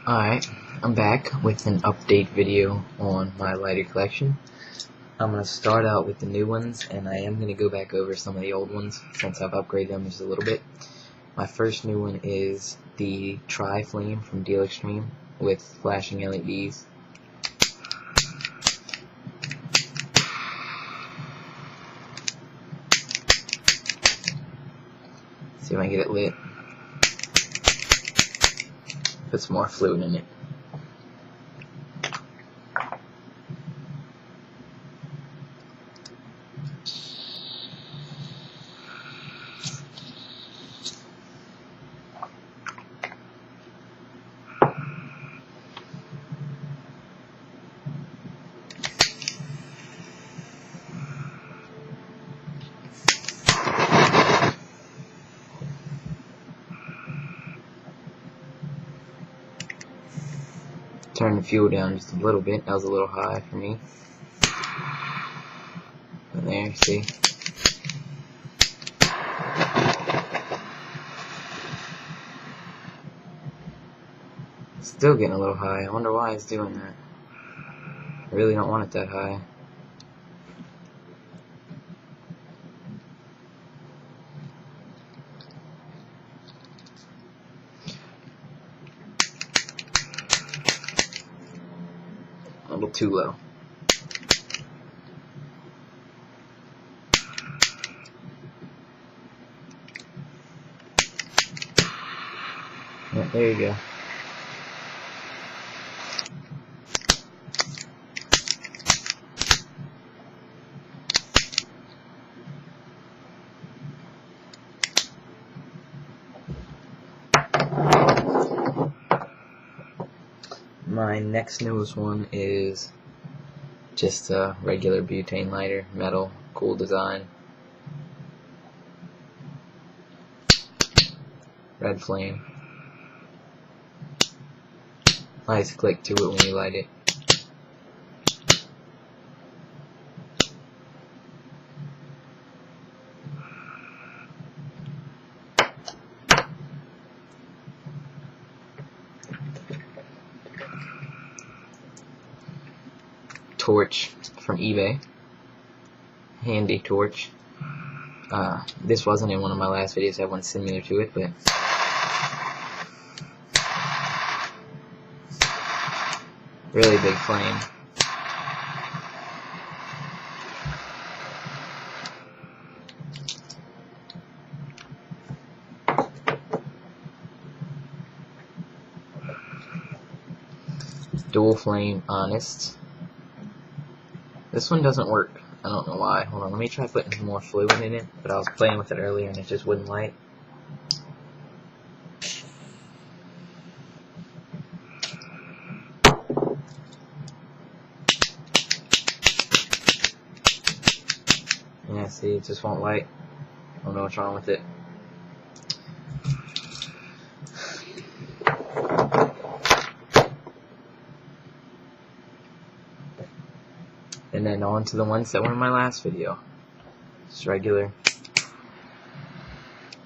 Alright, I'm back with an update video on my lighter collection. I'm going to start out with the new ones, and I am going to go back over some of the old ones since I've upgraded them just a little bit. My first new one is the Tri-Flame from Dealextreme with flashing LEDs. See if I can get it lit. Put some more fluid in it. Turn the fuel down just a little bit. That was a little high for me. But there, see? Still getting a little high. I wonder why it's doing that. I really don't want it that high. A little too low. Yeah, there you go. My next newest one is just a regular butane lighter, metal, cool design. Red flame. Nice click to it when you light it. Torch from eBay. Handy torch. This wasn't in one of my last videos. I have one similar to it, but really big flame. Dual flame honest. This one doesn't work. I don't know why. Hold on, let me try putting some more fluid in it, but I was playing with it earlier and it just wouldn't light. Yeah, see, it just won't light. I don't know what's wrong with it. And then on to the ones that were in my last video. Just regular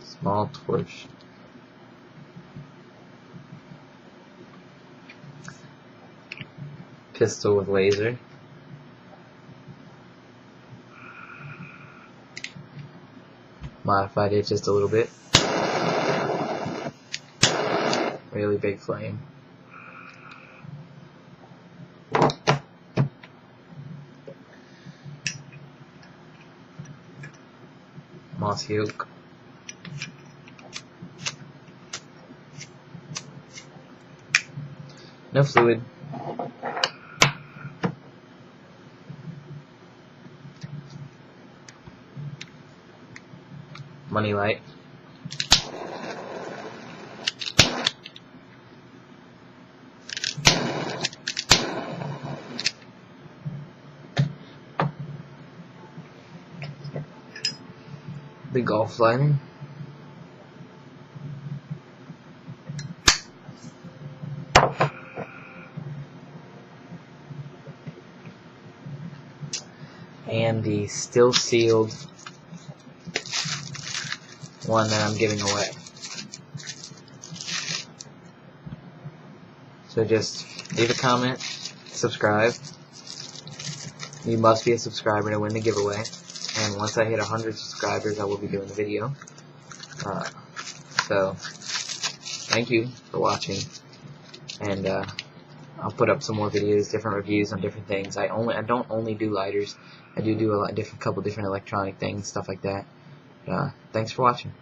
small torch. Pistol with laser. Modified it just a little bit. Really big flame. Moss yolk. No fluid. Money light. The golf lighter. And the still sealed one that I'm giving away. So just leave a comment, subscribe. You must be a subscriber to win the giveaway. And once I hit 100 subscribers, I will be doing the video. So thank you for watching. And I'll put up some more videos, different reviews on different things. I don't only do lighters. I do a couple different electronic things, stuff like that. Thanks for watching.